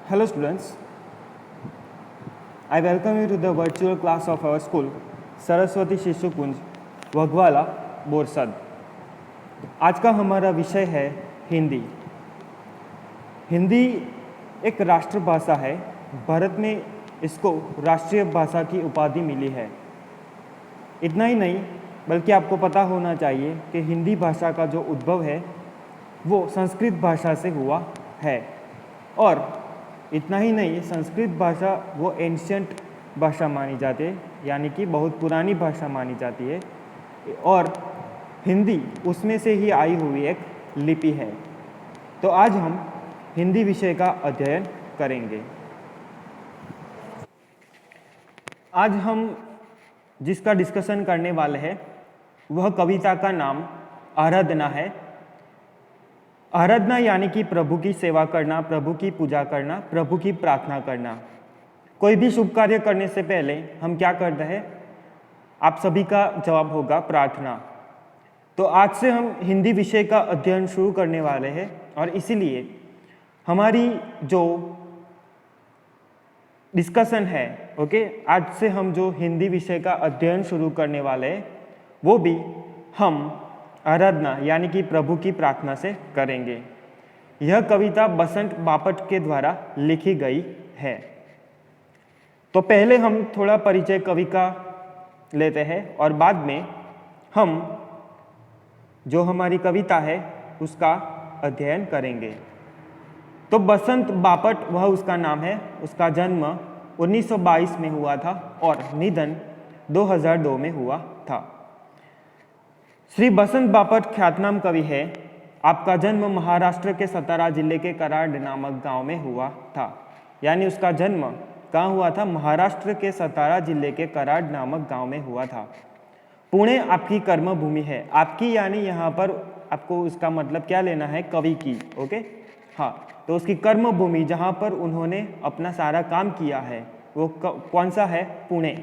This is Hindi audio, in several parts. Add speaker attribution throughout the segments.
Speaker 1: Hello students, I welcome you to the virtual class of our school, Saraswati Shishu कुंज, वघवाला, बोरसद। आज का हमारा विषय है हिंदी। हिंदी एक राष्ट्रभाषा है। भारत में इसको राष्ट्रीय भाषा की उपाधि मिली है। इतना ही नहीं बल्कि आपको पता होना चाहिए कि हिंदी भाषा का जो उद्भव है वो संस्कृत भाषा से हुआ है। और इतना ही नहीं, संस्कृत भाषा वो एंशियंट भाषा मानी जाती है, यानी कि बहुत पुरानी भाषा मानी जाती है। और हिंदी उसमें से ही आई हुई एक लिपि है। तो आज हम हिंदी विषय का अध्ययन करेंगे। आज हम जिसका डिस्कशन करने वाले हैं वह कविता का नाम आराधना है। आराधना यानी कि प्रभु की सेवा करना, प्रभु की पूजा करना, प्रभु की प्रार्थना करना। कोई भी शुभ कार्य करने से पहले हम क्या करते हैं? आप सभी का जवाब होगा प्रार्थना। तो आज से हम हिंदी विषय का अध्ययन शुरू करने वाले हैं और इसीलिए हमारी जो डिस्कशन है, आज से हम जो हिंदी विषय का अध्ययन शुरू करने वाले हैं वो भी हम आराधना यानी कि प्रभु की प्रार्थना से करेंगे। यह कविता बसंत बापट के द्वारा लिखी गई है। तो पहले हम थोड़ा परिचय कवि का लेते हैं और बाद में हम जो हमारी कविता है उसका अध्ययन करेंगे। तो बसंत बापट वह उसका नाम है। उसका जन्म 1922 में हुआ था और निधन 2002 में हुआ था। श्री बसंत बापट ख्यातनाम कवि है। आपका जन्म महाराष्ट्र के सतारा जिले के कराड नामक गांव में हुआ था। यानी उसका जन्म कहाँ हुआ था? महाराष्ट्र के सतारा जिले के कराड नामक गांव में हुआ था। पुणे आपकी कर्म भूमि है। आपकी यानी यहाँ पर आपको उसका मतलब क्या लेना है? कवि की। ओके, हाँ, तो उसकी कर्म भूमि जहाँ पर उन्होंने अपना सारा काम किया है वो कौन सा है? पुणे।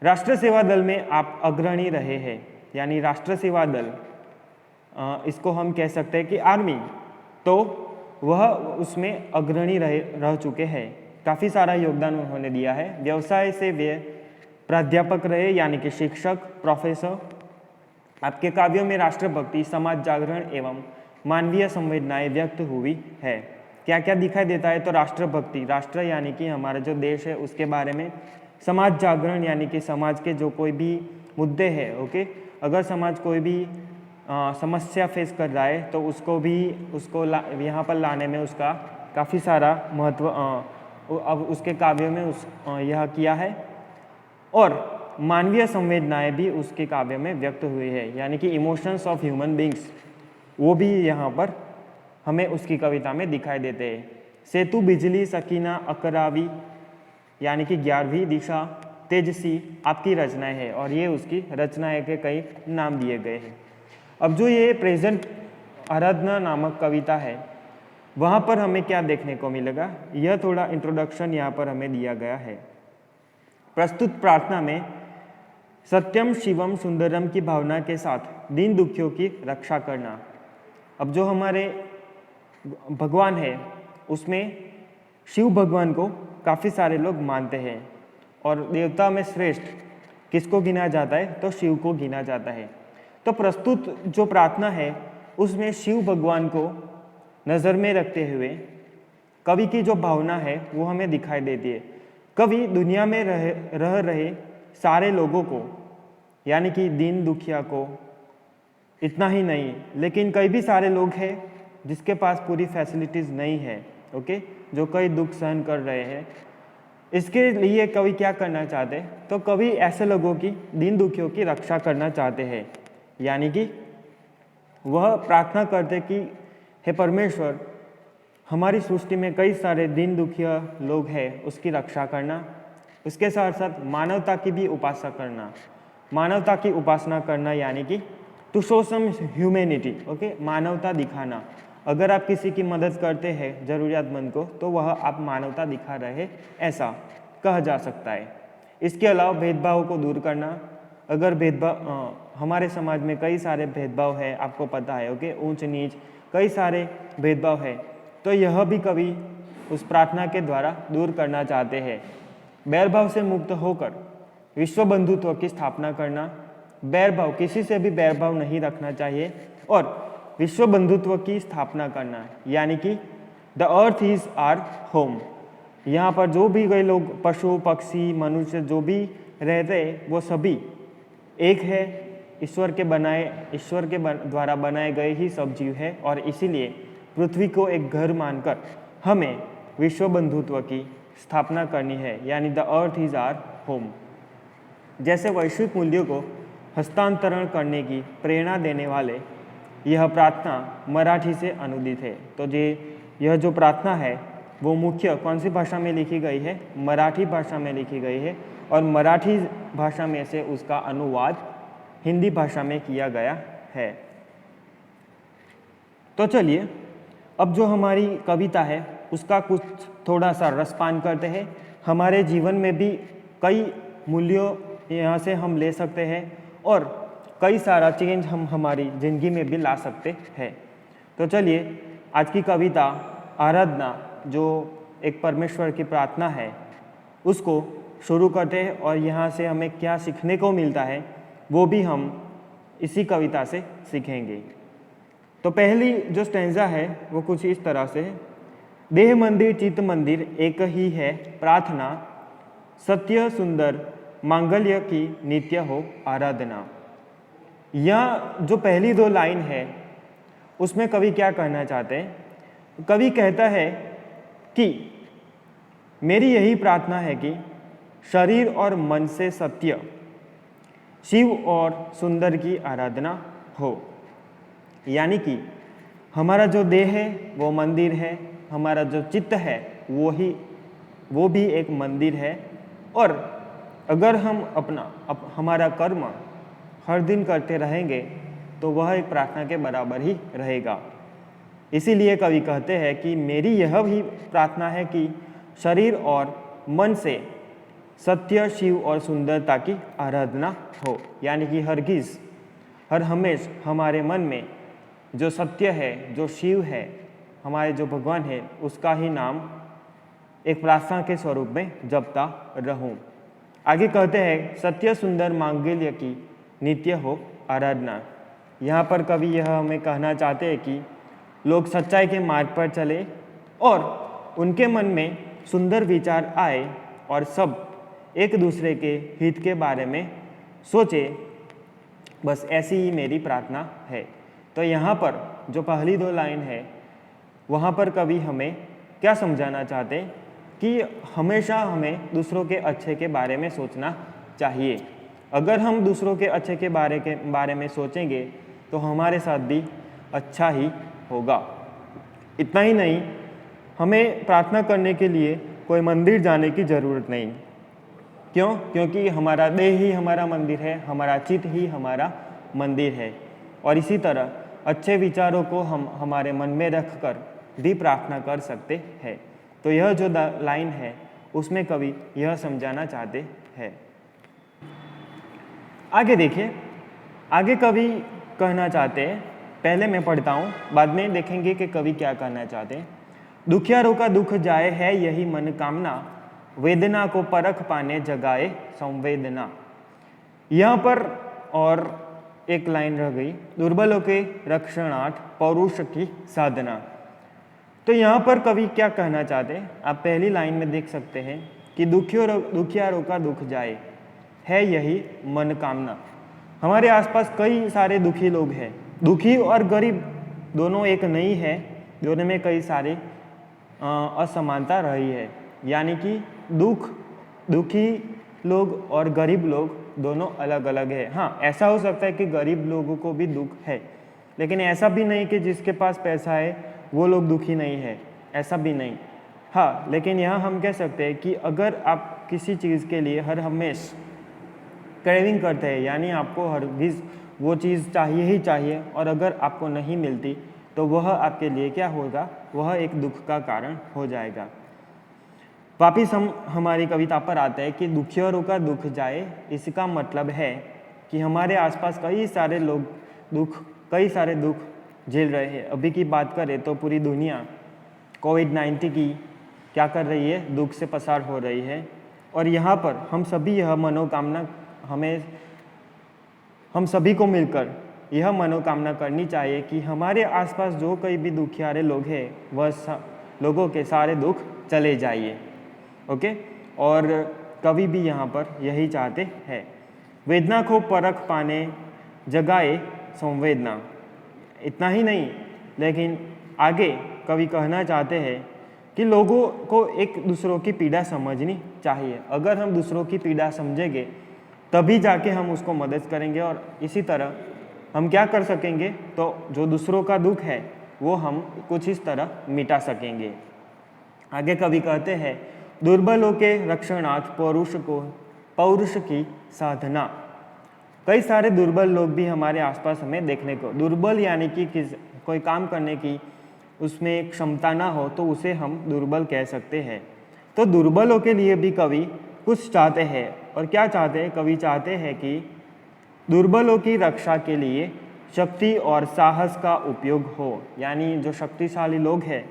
Speaker 1: राष्ट्र सेवा दल में आप अग्रणी रहे हैं, यानी राष्ट्र सेवा दल इसको हम कह सकते हैं कि आर्मी, तो वह उसमें अग्रणी रह चुके हैं। काफ़ी सारा योगदान उन्होंने दिया है। व्यवसाय से वे प्राध्यापक रहे, यानी कि शिक्षक, प्रोफेसर। आपके काव्यों में राष्ट्रभक्ति, समाज जागरण एवं मानवीय संवेदनाएं व्यक्त हुई है। क्या क्या दिखाई देता है? तो राष्ट्रभक्ति, राष्ट्र यानी कि हमारा जो देश है उसके बारे में। समाज जागरण यानी कि समाज के जो कोई भी मुद्दे हैं, अगर समाज कोई भी समस्या फेस कर रहा है तो उसको यहाँ पर लाने में उसका काफ़ी सारा महत्व अब उसके काव्यों में यह किया है। और मानवीय संवेदनाएं भी उसके काव्य में व्यक्त हुई है, यानी कि इमोशंस ऑफ ह्यूमन बींग्स, वो भी यहाँ पर हमें उसकी कविता में दिखाई देते हैं। सेतु, बिजली, सकीना, अकरावी यानी कि 11वीं दिशा, तेजसी आपकी रचनाएं हैं और ये उसकी रचनाएं के कई नाम दिए गए हैं। अब जो ये प्रेजेंट आराधना नामक कविता है वहाँ पर हमें क्या देखने को मिलेगा? यह थोड़ा इंट्रोडक्शन यहाँ पर हमें दिया गया है। प्रस्तुत प्रार्थना में सत्यम शिवम सुंदरम की भावना के साथ दीन दुखियों की रक्षा करना। अब जो हमारे भगवान है उसमें शिव भगवान को काफ़ी सारे लोग मानते हैं और देवता में श्रेष्ठ किसको गिना जाता है? तो शिव को गिना जाता है। तो प्रस्तुत जो प्रार्थना है उसमें शिव भगवान को नज़र में रखते हुए कवि की जो भावना है वो हमें दिखाई देती है। कवि दुनिया में रह रहे सारे लोगों को, यानी कि दीन दुखिया को, इतना ही नहीं लेकिन कई भी सारे लोग हैं जिसके पास पूरी फैसिलिटीज़ नहीं है, जो कई दुख सहन कर रहे हैं। इसके लिए कवि क्या करना चाहते हैं? तो कवि ऐसे लोगों की, दीन दुखियों की रक्षा करना चाहते हैं। यानी कि वह प्रार्थना करते कि हे परमेश्वर, हमारी सृष्टि में कई सारे दीन दुखिया लोग हैं, उसकी रक्षा करना। उसके साथ साथ मानवता की भी उपासना करना। मानवता की उपासना करना यानी कि टू शो सम ह्यूमैनिटी, मानवता दिखाना। अगर आप किसी की मदद करते हैं ज़रूरियातमंद को तो वह आप मानवता दिखा रहे, ऐसा कहा जा सकता है। इसके अलावा भेदभाव को दूर करना। अगर भेदभाव हमारे समाज में कई सारे भेदभाव है, आपको पता है, ऊंच नीच कई सारे भेदभाव है, तो यह भी कवि उस प्रार्थना के द्वारा दूर करना चाहते हैं। बैरभाव से मुक्त होकर विश्व बंधुत्व की स्थापना करना, बैरभाव, किसी से भी बैरभाव नहीं रखना चाहिए और विश्व बंधुत्व की स्थापना करना, यानी कि the earth is our home. यहाँ पर जो भी गए लोग, पशु पक्षी मनुष्य जो भी रहते हैं, वो सभी एक है, ईश्वर के द्वारा बनाए गए ही सब जीव है और इसीलिए पृथ्वी को एक घर मानकर हमें विश्व बंधुत्व की स्थापना करनी है, यानी the earth is our home. जैसे वैश्विक मूल्यों को हस्तांतरण करने की प्रेरणा देने वाले यह प्रार्थना मराठी से अनुदित है। तो यह जो प्रार्थना है वो मुख्य कौन सी भाषा में लिखी गई है? मराठी भाषा में लिखी गई है और मराठी भाषा में से उसका अनुवाद हिंदी भाषा में किया गया है। तो चलिए अब जो हमारी कविता है उसका कुछ थोड़ा सा रसपान करते हैं। हमारे जीवन में भी कई मूल्यों यहाँ से हम ले सकते हैं और कई सारा चेंज हम हमारी ज़िंदगी में भी ला सकते हैं। तो चलिए आज की कविता आराधना, जो एक परमेश्वर की प्रार्थना है, उसको शुरू करते हैं और यहाँ से हमें क्या सीखने को मिलता है वो भी हम इसी कविता से सीखेंगे। तो पहली जो स्टैंजा है वो कुछ इस तरह से है। देह मंदिर चित्त मंदिर एक ही है प्रार्थना, सत्य सुंदर मांगल्य की नित्य हो आराधना। यह जो पहली दो लाइन है उसमें कवि क्या कहना चाहते हैं? कवि कहता है कि मेरी यही प्रार्थना है कि शरीर और मन से सत्य, शिव और सुंदर की आराधना हो। यानी कि हमारा जो देह है वो मंदिर है, हमारा जो चित्त है वो भी एक मंदिर है और अगर हम हमारा कर्म हर दिन करते रहेंगे तो वह एक प्रार्थना के बराबर ही रहेगा। इसीलिए कवि कहते हैं कि मेरी यह भी प्रार्थना है कि शरीर और मन से सत्य, शिव और सुंदरता की आराधना हो। यानी कि हर हमेश हमारे मन में जो सत्य है, जो शिव है, हमारे जो भगवान है, उसका ही नाम एक प्रार्थना के स्वरूप में जपता रहूं। आगे कहते हैं सत्य सुंदर मांगल्य की नित्य हो आराधना। यहाँ पर कवि यह हमें कहना चाहते हैं कि लोग सच्चाई के मार्ग पर चले और उनके मन में सुंदर विचार आए और सब एक दूसरे के हित के बारे में सोचे। बस ऐसी ही मेरी प्रार्थना है। तो यहाँ पर जो पहली दो लाइन है वहाँ पर कवि हमें क्या समझाना चाहते हैं कि हमेशा हमें दूसरों के अच्छे के बारे में सोचना चाहिए। अगर हम दूसरों के अच्छे के बारे में सोचेंगे तो हमारे साथ भी अच्छा ही होगा। इतना ही नहीं, हमें प्रार्थना करने के लिए कोई मंदिर जाने की ज़रूरत नहीं। क्यों? क्योंकि हमारा देह ही हमारा मंदिर है, हमारा चित्त ही हमारा मंदिर है। और इसी तरह अच्छे विचारों को हम हमारे मन में रखकर भी प्रार्थना कर सकते हैं। तो यह जो लाइन है उसमें कवि यह समझाना चाहते हैं। आगे देखिए, आगे कवि कहना चाहते हैं, पहले मैं पढ़ता हूँ, बाद में देखेंगे कि कवि क्या कहना चाहते हैं। दुखियारों का दुख जाए है यही मन कामना, वेदना को परख पाने जगाए संवेदना। यहाँ पर और एक लाइन रह गई, दुर्बलों के रक्षणार्थ पौरुष की साधना। तो यहाँ पर कवि क्या कहना चाहते हैं आप पहली लाइन में देख सकते हैं कि दुखियारों का दुख जाए है यही मन कामना। हमारे आसपास कई सारे दुखी लोग हैं। दुखी और गरीब दोनों एक नहीं है, दोनों में कई सारे असमानता रही है। यानी कि दुखी लोग और गरीब लोग दोनों अलग अलग है। हाँ, ऐसा हो सकता है कि गरीब लोगों को भी दुख है, लेकिन ऐसा भी नहीं कि जिसके पास पैसा है वो लोग दुखी नहीं है, ऐसा भी नहीं। हाँ, लेकिन यहाँ हम कह सकते हैं कि अगर आप किसी चीज़ के लिए हर हमेश क्रेविंग करते हैं, यानी आपको हरगिज़ वो चीज़ चाहिए ही चाहिए और अगर आपको नहीं मिलती तो वह आपके लिए क्या होगा, वह एक दुख का कारण हो जाएगा। वापिस हम हमारी कविता पर आते हैं कि दुखियारों का दुख जाए। इसका मतलब है कि हमारे आसपास कई सारे लोग कई सारे दुख झेल रहे हैं। अभी की बात करें तो पूरी दुनिया कोविड-19 की क्या कर रही है, दुख से पसार हो रही है। और यहाँ पर हम सभी यह मनोकामना हम सभी को मिलकर यह मनोकामना करनी चाहिए कि हमारे आसपास जो कोई भी दुखियारे लोग हैं वह लोगों के सारे दुख चले जाइए। ओके, और कवि भी यहाँ पर यही चाहते हैं। वेदना को परख पाने जगाए संवेदना। इतना ही नहीं, लेकिन आगे कवि कहना चाहते हैं कि लोगों को एक दूसरों की पीड़ा समझनी चाहिए। अगर हम दूसरों की पीड़ा समझेंगे तभी जाके हम उसको मदद करेंगे, और इसी तरह हम क्या कर सकेंगे, तो जो दूसरों का दुख है वो हम कुछ इस तरह मिटा सकेंगे। आगे कवि कहते हैं, दुर्बलों के रक्षणार्थ पौरुष की साधना। कई सारे दुर्बल लोग भी हमारे आसपास हमें देखने को, दुर्बल यानी कि कोई काम करने की उसमें क्षमता ना हो तो उसे हम दुर्बल कह सकते हैं। तो दुर्बलों के लिए भी कवि कुछ चाहते हैं। और क्या चाहते हैं, कवि चाहते हैं कि दुर्बलों की रक्षा के लिए शक्ति और साहस का उपयोग हो। यानी जो शक्तिशाली लोग हैं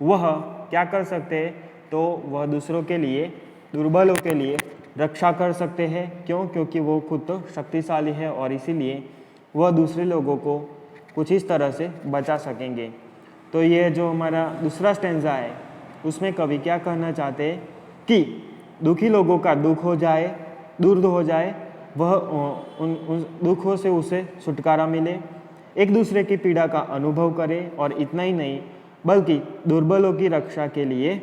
Speaker 1: वह क्या कर सकते हैं, तो वह दूसरों के लिए, दुर्बलों के लिए रक्षा कर सकते हैं। क्यों? क्योंकि वो खुद तो शक्तिशाली है और इसीलिए वह दूसरे लोगों को कुछ इस तरह से बचा सकेंगे। तो ये जो हमारा दूसरा स्टैंजा है उसमें कवि क्या कहना चाहते हैं कि दुखी लोगों का दुख हो जाए, दूर हो जाए, वह उन दुखों से उसे छुटकारा मिले, एक दूसरे की पीड़ा का अनुभव करे, और इतना ही नहीं बल्कि दुर्बलों की रक्षा के लिए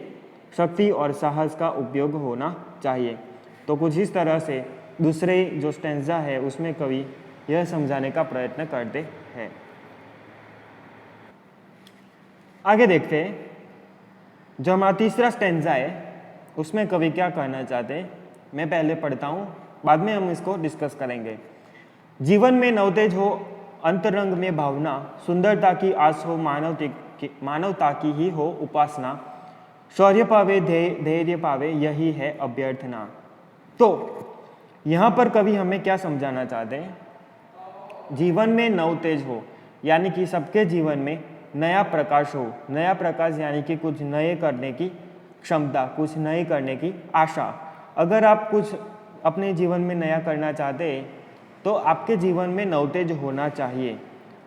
Speaker 1: शक्ति और साहस का उपयोग होना चाहिए। तो कुछ इस तरह से दूसरे जो स्टैंजा है उसमें कवि यह समझाने का प्रयत्न करते हैं। आगे देखते हैं, जो हमारा तीसरा स्टैंजा है उसमें कवि क्या कहना चाहते हैं। मैं पहले पढ़ता हूँ, बाद में हम इसको डिस्कस करेंगे। जीवन में नवतेज हो, अंतरंग में भावना, सुंदरता की आस हो, मानवता की ही हो उपासना, शौर्य पावे धैर्य पावे, यही है अभ्यर्थना। तो यहाँ पर कवि हमें क्या समझाना चाहते हैं, जीवन में नवतेज हो यानी कि सबके जीवन में नया प्रकाश हो। नया प्रकाश यानी कि कुछ नए करने की क्षमता, कुछ नए करने की आशा। अगर आप कुछ अपने जीवन में नया करना चाहते हैं तो आपके जीवन में नवतेज होना चाहिए।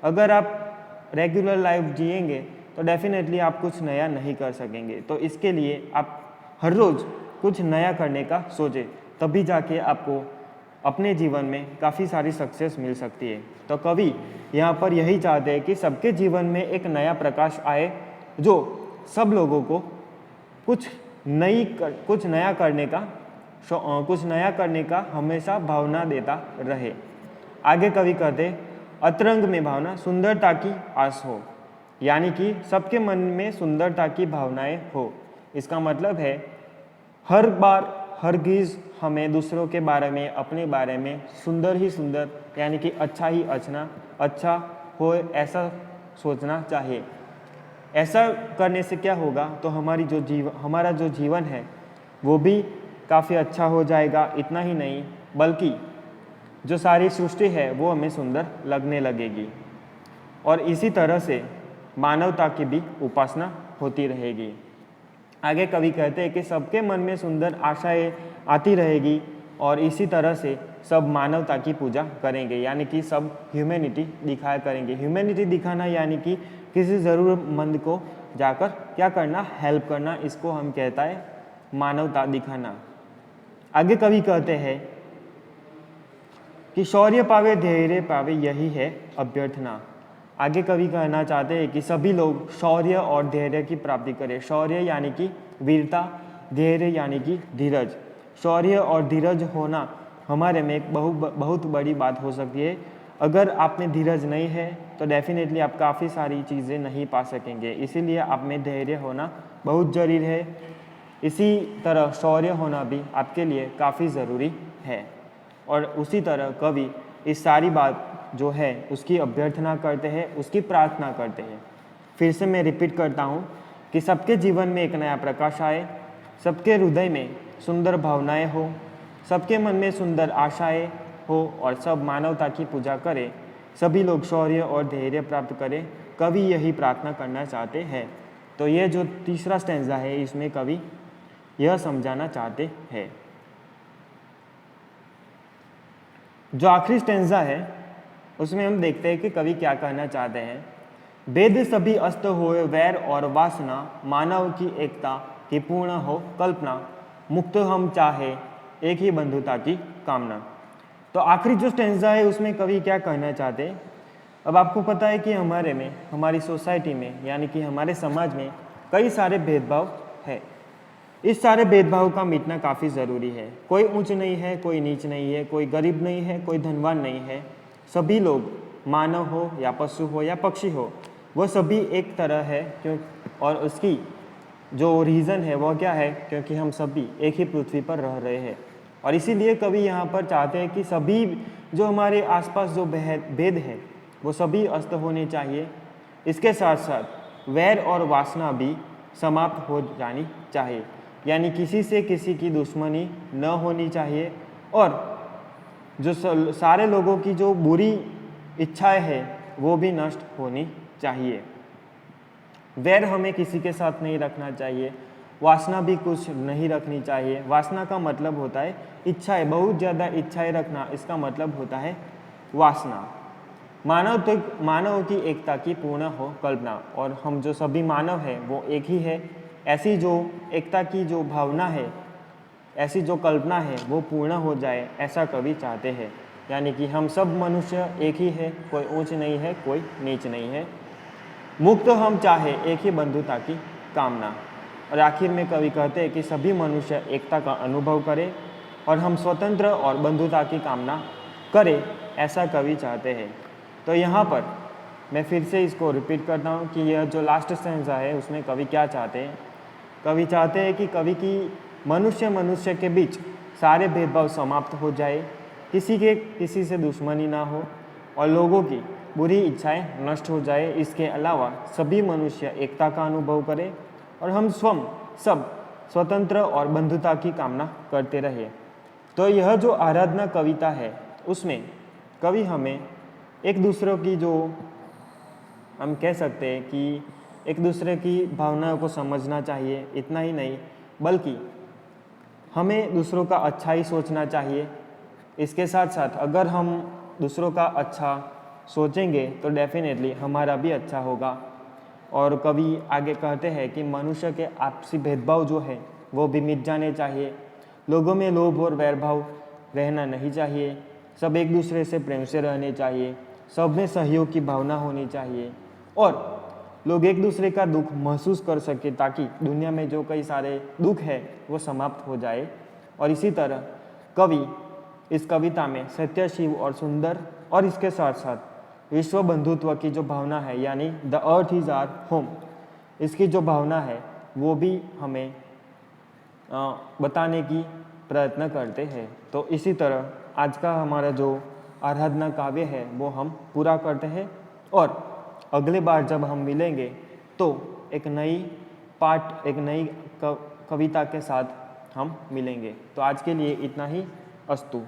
Speaker 1: अगर आप रेगुलर लाइफ जिएंगे तो डेफिनेटली आप कुछ नया नहीं कर सकेंगे। तो इसके लिए आप हर रोज़ कुछ नया करने का सोचें, तभी जाके आपको अपने जीवन में काफ़ी सारी सक्सेस मिल सकती है। तो कवि यहाँ पर यही चाहते हैं कि सबके जीवन में एक नया प्रकाश आए, जो सब लोगों को कुछ नया करने का हमेशा भावना देता रहे। आगे कवि कहते, अतरंग में भावना, सुंदरता की आस हो। यानी कि सबके मन में सुंदरता की भावनाएं हो। इसका मतलब है हर बार हरगिज़ हमें दूसरों के बारे में, अपने बारे में सुंदर ही सुंदर यानी कि अच्छा ही अच्छा हो ऐसा सोचना चाहिए। ऐसा करने से क्या होगा, तो हमारा जो जीवन है वो भी काफ़ी अच्छा हो जाएगा। इतना ही नहीं बल्कि जो सारी सृष्टि है वो हमें सुंदर लगने लगेगी, और इसी तरह से मानवता की भी उपासना होती रहेगी। आगे कवि कहते हैं कि सबके मन में सुंदर आशाएं आती रहेगी, और इसी तरह से सब मानवता की पूजा करेंगे। यानी कि सब ह्यूमैनिटी दिखाया करेंगे। ह्यूमैनिटी दिखाना यानी कि किसी ज़रूरतमंद को जाकर क्या करना, हेल्प करना। इसको हम कहता है मानवता दिखाना। आगे कवि कहते हैं कि शौर्य पावे धैर्य पावे, यही है अभ्यर्थना। आगे कवि कहना चाहते हैं कि सभी लोग शौर्य और धैर्य की प्राप्ति करें। शौर्य यानी कि वीरता, धैर्य यानी कि धीरज। शौर्य और धीरज होना हमारे में एक बहुत बड़ी बात हो सकती है। अगर आप में धीरज नहीं है तो डेफिनेटली आप काफ़ी सारी चीज़ें नहीं पा सकेंगे। इसीलिए आप में धैर्य होना बहुत ज़रूरी है। इसी तरह शौर्य होना भी आपके लिए काफ़ी ज़रूरी है। और उसी तरह कवि इस सारी बात जो है उसकी अभ्यर्थना करते हैं, उसकी प्रार्थना करते हैं। फिर से मैं रिपीट करता हूँ कि सबके जीवन में एक नया प्रकाश आए, सबके हृदय में सुंदर भावनाएं हो, सबके मन में सुंदर आशाएं हो, और सब मानवता की पूजा करें, सभी लोग शौर्य और धैर्य प्राप्त करें। कवि यही प्रार्थना करना चाहते हैं। तो ये जो तीसरा स्टेंजा है इसमें कवि यह समझाना चाहते हैं। जो आखिरी स्टेंजा है उसमें हम देखते हैं कि कवि क्या कहना चाहते हैं। वेद सभी अस्त होए वैर और वासना, मानव की एकता की पूर्ण हो कल्पना, मुक्त हम चाहे एक ही बंधुता की कामना। तो आखिरी जो स्टेंजा है उसमें कवि क्या कहना चाहते हैं। अब आपको पता है कि हमारी सोसाइटी में यानी कि हमारे समाज में कई सारे भेदभाव है। इस सारे भेदभाव का मिटना काफ़ी ज़रूरी है। कोई ऊंच नहीं है, कोई नीच नहीं है, कोई गरीब नहीं है, कोई धनवान नहीं है। सभी लोग, मानव हो या पशु हो या पक्षी हो, वो सभी एक तरह है। क्यों, और उसकी जो रीज़न है वो क्या है, क्योंकि हम सभी एक ही पृथ्वी पर रह रहे हैं। और इसीलिए कवि यहाँ पर चाहते हैं कि सभी जो हमारे आसपास जो भेद है वो सभी अस्त होने चाहिए। इसके साथ साथ वैर और वासना भी समाप्त हो जानी चाहिए, यानी किसी से किसी की दुश्मनी न होनी चाहिए। और जो सारे लोगों की जो बुरी इच्छाएं हैं वो भी नष्ट होनी चाहिए। वैर हमें किसी के साथ नहीं रखना चाहिए, वासना भी कुछ नहीं रखनी चाहिए। वासना का मतलब होता है इच्छाएं, बहुत ज़्यादा इच्छाएं रखना, इसका मतलब होता है वासना। मानव की एकता की पूर्ण हो कल्पना, और हम जो सभी मानव है वो एक ही है। ऐसी जो एकता की जो भावना है, ऐसी जो कल्पना है वो पूर्ण हो जाए, ऐसा कवि चाहते हैं। यानी कि हम सब मनुष्य एक ही है, कोई ऊंच नहीं है, कोई नीच नहीं है। मुक्त हम चाहे एक ही बंधुता की कामना। और आखिर में कवि कहते हैं कि सभी मनुष्य एकता का अनुभव करें और हम स्वतंत्र और बंधुता की कामना करें, ऐसा कवि चाहते हैं। तो यहाँ पर मैं फिर से इसको रिपीट करता हूँ कि यह जो लास्ट स्टेंजा है उसमें कवि क्या चाहते हैं। कवि चाहते हैं कि कवि की मनुष्य के बीच सारे भेदभाव समाप्त हो जाए, किसी से दुश्मनी ना हो और लोगों की बुरी इच्छाएं नष्ट हो जाए। इसके अलावा सभी मनुष्य एकता का अनुभव करें और हम सब स्वतंत्र और बंधुता की कामना करते रहे। तो यह जो आराधना कविता है उसमें कवि हमें एक दूसरे की जो हम कह सकते हैं कि एक दूसरे की भावनाओं को समझना चाहिए। इतना ही नहीं बल्कि हमें दूसरों का अच्छा ही सोचना चाहिए। इसके साथ साथ अगर हम दूसरों का अच्छा सोचेंगे तो डेफिनेटली हमारा भी अच्छा होगा। और कवि आगे कहते हैं कि मनुष्य के आपसी भेदभाव जो है वो भी मिट जाने चाहिए। लोगों में लोभ और वैरभाव रहना नहीं चाहिए। सब एक दूसरे से प्रेम से रहने चाहिए। सब में सहयोग की भावना होनी चाहिए और लोग एक दूसरे का दुख महसूस कर सके, ताकि दुनिया में जो कई सारे दुख है वो समाप्त हो जाए। और इसी तरह कवि इस कविता में सत्य, शिव और सुंदर और इसके साथ साथ विश्व बंधुत्व की जो भावना है, यानी the earth is our home, इसकी जो भावना है वो भी हमें बताने की प्रयत्न करते हैं। तो इसी तरह आज का हमारा जो आराधना काव्य है वो हम पूरा करते हैं और अगले बार जब हम मिलेंगे तो एक नई कविता के साथ हम मिलेंगे। तो आज के लिए इतना ही। अस्तु।